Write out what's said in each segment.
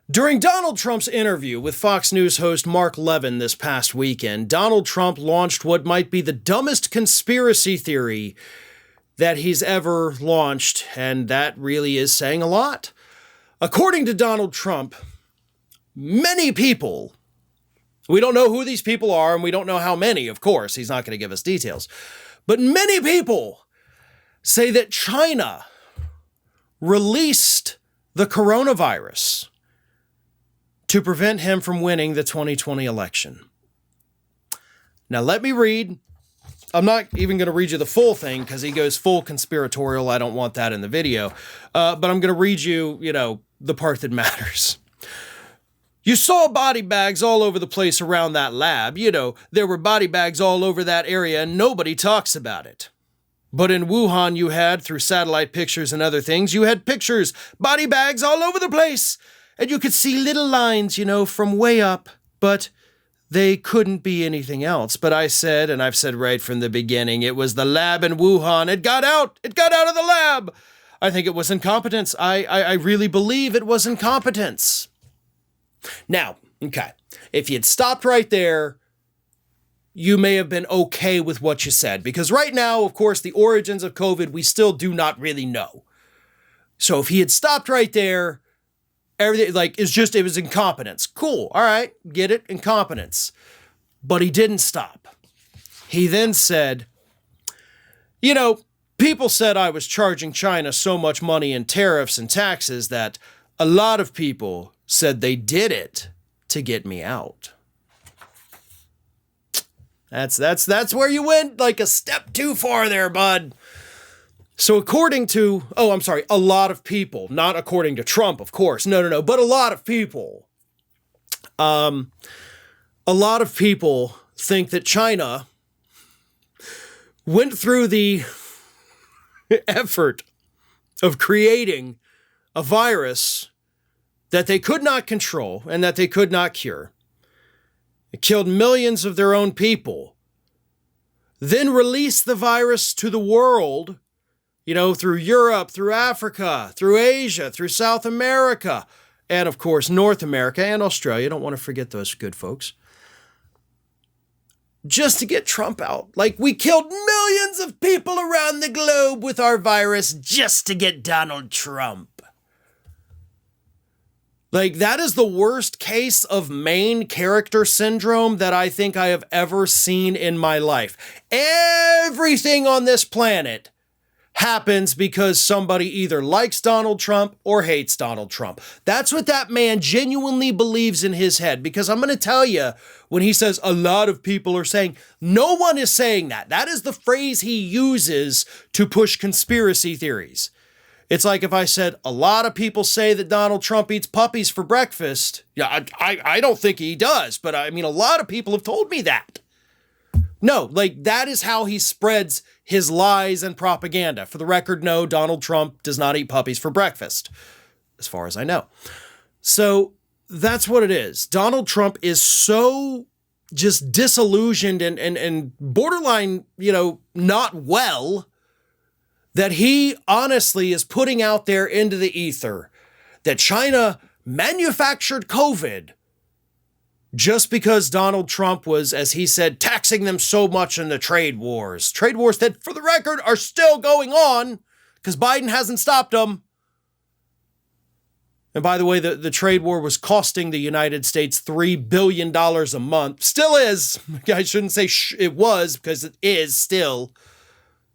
During Donald Trump's interview with Fox News host Mark Levin this past weekend, Donald Trump launched what might be the dumbest conspiracy theory that he's ever launched, and that really is saying a lot. According to Donald Trump, many people, we don't know who these people are, and we don't know how many, of course, he's not going to give us details, but many people say that China released the coronavirus to prevent him from winning the 2020 election. Now, let me read. I'm not even going to read you the full thing because he goes full conspiratorial. I don't want that in the video. But I'm going to read you, the part that matters. You saw body bags all over the place around that lab. There were body bags all over that area and nobody talks about it. But in Wuhan, you had, through satellite pictures and other things, you had pictures, body bags all over the place. And you could see little lines, from way up, but they couldn't be anything else. But I said, and I've said right from the beginning, it was the lab in Wuhan. It got out of the lab. I think it was incompetence. I really believe it was incompetence. Now, okay, if you'd stopped right there, you may have been okay with what you said. Because right now, of course, the origins of COVID, we still do not really know. So if he had stopped right there, everything, it was incompetence. Cool. All right. Get it. Incompetence. But he didn't stop. He then said, people said I was charging China so much money in tariffs and taxes that a lot of people said they did it to get me out. That's where you went like a step too far there, bud. So according to, a lot of people, not according to Trump, of course. No, but a lot of people. A lot of people think that China went through the effort of creating a virus that they could not control and that they could not cure. It killed millions of their own people. Then released the virus to the world, through Europe, through Africa, through Asia, through South America, and of course, North America and Australia. Don't want to forget those good folks. Just to get Trump out. Like, we killed millions of people around the globe with our virus just to get Donald Trump. Like, that is the worst case of main character syndrome that I think I have ever seen in my life. Everything on this planet happens because somebody either likes Donald Trump or hates Donald Trump. That's what that man genuinely believes in his head. Because I'm going to tell you, when he says a lot of people are saying, no one is saying that. That is the phrase he uses to push conspiracy theories. It's like if I said, a lot of people say that Donald Trump eats puppies for breakfast. Yeah, I don't think he does, but a lot of people have told me that. No, that is how he spreads his lies and propaganda. For the record, no, Donald Trump does not eat puppies for breakfast, as far as I know. So that's what it is. Donald Trump is so just disillusioned and borderline, not well, that he honestly is putting out there into the ether that China manufactured COVID just because Donald Trump was, as he said, taxing them so much in the trade wars. Trade wars that, for the record, are still going on because Biden hasn't stopped them. And by the way, the trade war was costing the United States $3 billion a month. Still is. I shouldn't say it was, because it is still.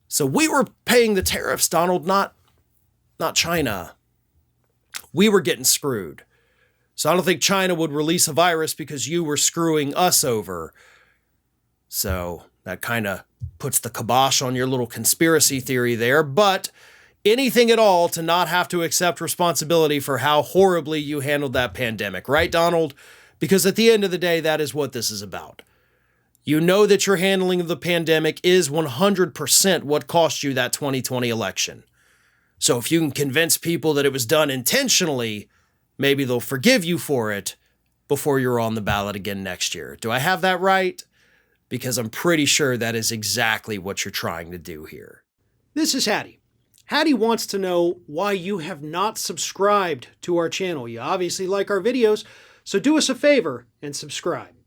So we were paying the tariffs, Donald, not China. We were getting screwed. So I don't think China would release a virus because you were screwing us over. So that kind of puts the kibosh on your little conspiracy theory there. But anything at all to not have to accept responsibility for how horribly you handled that pandemic, right, Donald? Because at the end of the day, that is what this is about. You know that your handling of the pandemic is 100% what cost you that 2020 election. So if you can convince people that it was done intentionally, maybe they'll forgive you for it before you're on the ballot again next year. Do I have that right? Because I'm pretty sure that is exactly what you're trying to do here. This is Hattie. Hattie wants to know why you have not subscribed to our channel. You obviously like our videos, so do us a favor and subscribe.